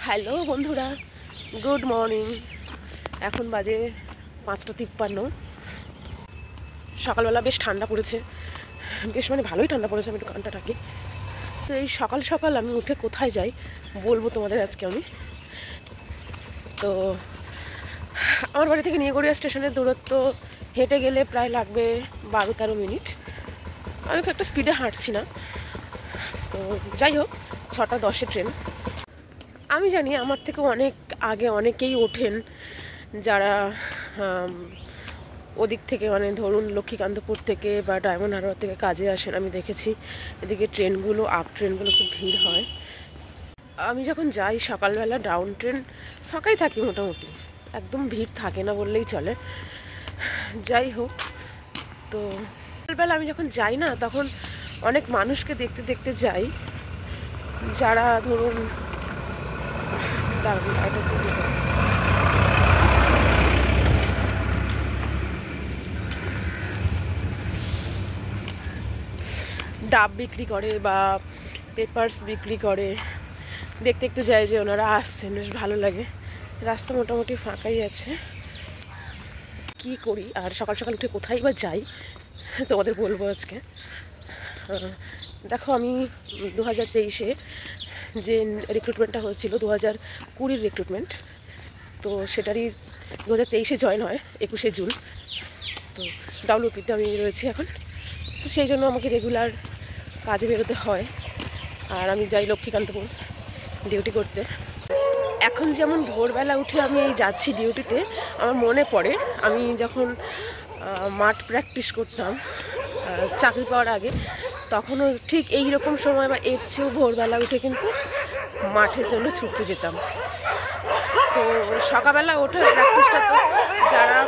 Hello বন্ধুরা, good morning. এখন বাজে 5:53। সকালবেলা বেশ ঠান্ডা পড়েছে, বেশ ভালোই ঠান্ডা পড়েছে। আমি একটু কানটা ডাকি। তো এই সকাল সকাল আমি উঠে কোথায় যাই বলবো তোমাদের আজকে আমি। তো আমার বাড়ি থেকে নিউগড়িয়া স্টেশনের দূরত্ব হেঁটে গেলে প্রায় লাগবে 12-13 মিনিট। আমি খুব একটা স্পিডে হাঁটছি না। তো যাই হোক, 6:10 ট্রেন। আমি জানি আমার থেকে অনেক আগে অনেকেই ওঠেন, যারা ওদিক থেকে ধরুন লক্ষ্মীকান্তপুর থেকে বা ডায়মন্ড হারবার থেকে কাজে আসেন। আমি দেখেছি এদিকে ট্রেনগুলো, আপ ট্রেনগুলো খুব ভিড় হয়। আমি যখন যাই সকালবেলা ডাউন ট্রেন ফাঁকাই থাকি মোটামুটি, একদম ভিড় থাকে না বললেই চলে। যাই হোক, তো সকালবেলা আমি যখন যাই না, তখন অনেক মানুষকে দেখতে দেখতে যাই, যারা ধরুন ডাব বিক্রি করে বা পেপারস বিক্রি করে। দেখতে দেখতে যায় যে ওনারা আসছেন, বেশ ভালো লাগে। রাস্তা মোটামুটি ফাঁকাই আছে। কি করি আর সকাল সকাল উঠে কোথায় বা যাই তোমাদের বলবো আজকে। দেখো, আমি 2023-এ যে রিক্রুটমেন্টটা হয়েছিল, 2020-র রিক্রুটমেন্ট, তো সেটারই 2023-এ জয়েন হয় 21শে জুন। তো ডাব্লিউপিতে আমি রয়েছি এখন। তো সেই জন্য আমাকে রেগুলার কাজে বেরোতে হয়, আর আমি যাই লক্ষ্মীকান্তপুর ডিউটি করতে। এখন যেমন ভোরবেলা উঠে আমি এই যাচ্ছি ডিউটিতে, আমার মনে পড়ে আমি যখন মাঠ প্র্যাকটিস করতাম চাকরি পাওয়ার আগে, তখনও ঠিক এই রকম সময় বা এর চেয়েও ভোরবেলা উঠে কিন্তু মাঠের জন্য ছুটতে যেতাম। তো সকালবেলা ওঠার প্র্যাকটিসটা তো যারা,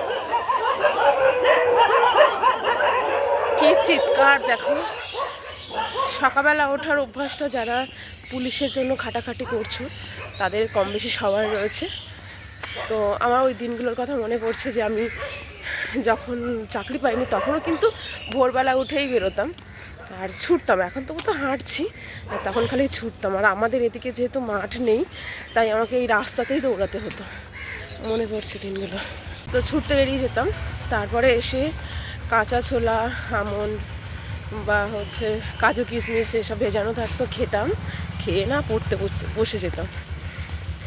কি চিৎকার দেখো, সকালবেলা ওঠার অভ্যাসটা যারা পুলিশের জন্য খাটাখাটি করছো তাদের কম বেশি সবার রয়েছে। তো আমার ওই দিনগুলোর কথা মনে পড়ছে যে আমি যখন চাকরি পাইনি তখনও কিন্তু ভোরবেলা উঠেই বেরোতাম আর ছুটতাম। এখন তবু তো হাঁটছি, আর তখন খালি ছুটতাম। আর আমাদের এদিকে যেহেতু মাঠ নেই, তাই আমাকে এই রাস্তাতেই দৌড়াতে হতো। মনে পড়ছে দিনগুলো। তো ছুটতে বেরিয়ে যেতাম, তারপরে এসে কাঁচা ছোলা, আমন্ড বা কাজু কিশমিশ এসব ভেজানো থাকতো, খেতাম। খেয়ে না পড়তে বসে যেতাম।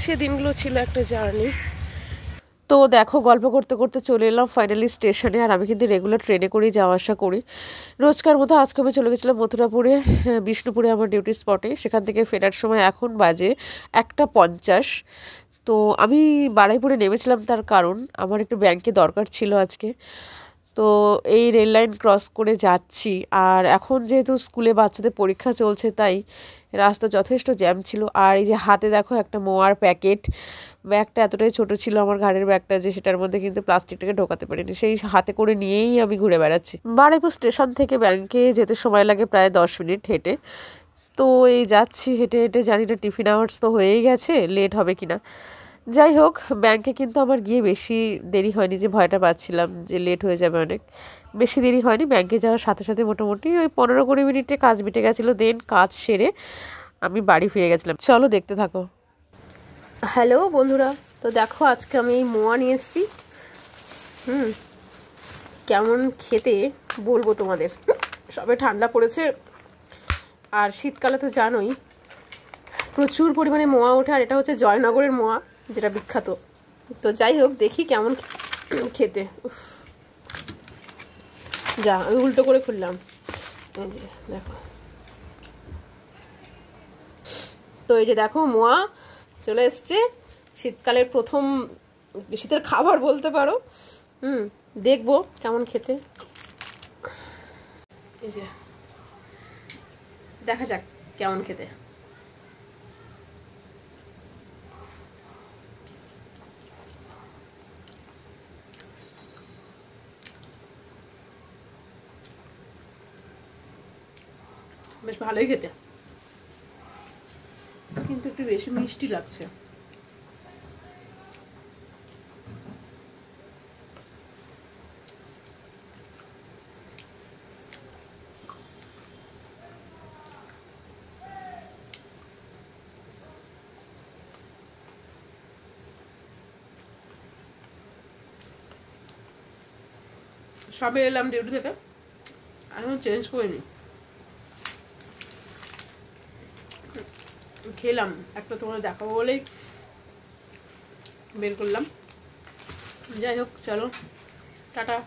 সে দিনগুলো ছিল একটা জার্নি। তো দেখো, গল্প করতে করতে চলে এলাম ফাইনালি স্টেশনে। আর আমি কিন্তু রেগুলার ট্রেনে করেই যাওয়া আসা করি রোজকার মতো। আজকে আমি চলে গেছিলাম মথুরাপুরে, বিষ্ণুপুরে আমার ডিউটি স্পটে। সেখান থেকে ফেরার সময় এখন বাজে 1:50। তো আমি বারুইপুরে নেমেছিলাম, তার কারণ আমার একটু ব্যাংকে দরকার ছিল আজকে। তো এই রেল লাইন ক্রস করে যাচ্ছি। আর এখন যেহেতু স্কুলে বাচ্চাদের পরীক্ষা চলছে, তাই রাস্তা যথেষ্ট জ্যাম ছিল। আর এই যে হাতে দেখো একটা মোয়ার প্যাকেট, ব্যাগটা এতটাই ছোট ছিল আমার ঘাড়ের ব্যাগটা যে সেটার মধ্যে কিন্তু প্লাস্টিকটাকে ঢোকাতে পারিনি, সেই হাতে করে নিয়েই আমি ঘুরে বেড়াচ্ছি। বারুইপুর স্টেশন থেকে ব্যাংকে যেতে সময় লাগে প্রায় 10 মিনিট হেঁটে। তো এই যাচ্ছি হেঁটে হেঁটে, জানি না টিফিন আওয়ার্স তো হয়েই গেছে, লেট হবে কিনা। যাই হোক, ব্যাংকে কিন্তু আমার গিয়ে বেশি দেরি হয়নি, যে ভয়টা পাচ্ছিলাম যে লেট হয়ে যাবে অনেক। বেশি দেরি হয়নি, ব্যাংকে যাওয়ার সাথে সাথে মোটামুটি ওই 15-20 মিনিটে কাজ মিটে গেছিলো। দেন কাজ সেরে আমি বাড়ি ফিরে গেছিলাম। চলো দেখতে থাকো। হ্যালো বন্ধুরা, তো দেখো আজকে আমি এই মোয়া নিয়ে এসেছি। কেমন খেতে বলবো তোমাদের। সবে ঠান্ডা পড়েছে, আর শীতকালে তো জানোই প্রচুর পরিমাণে মোয়া ওঠে। আর এটা হচ্ছে জয়নগরের মোয়া, যেটা বিখ্যাত। তো যাই হোক, দেখি কেমন খেতে। যা, আমি উল্টো করে খুললাম, এই যে দেখো। তো এই যে দেখো, মোয়া চলে এসছে। শীতকালের প্রথম শীতের খাবার বলতে পারো। দেখবো কেমন খেতে। এই যে দেখা যাক কেমন খেতে। বেশ ভালোই খেতে, কিন্তু একটু বেশি মিষ্টি লাগছে। সবে এলাম ডিউটি থেকে, এখন চেঞ্জ করিনি, খেলাম একটা তোমার দেখাবো বলেই বের করলাম। যাই হোক, চলো টাটা।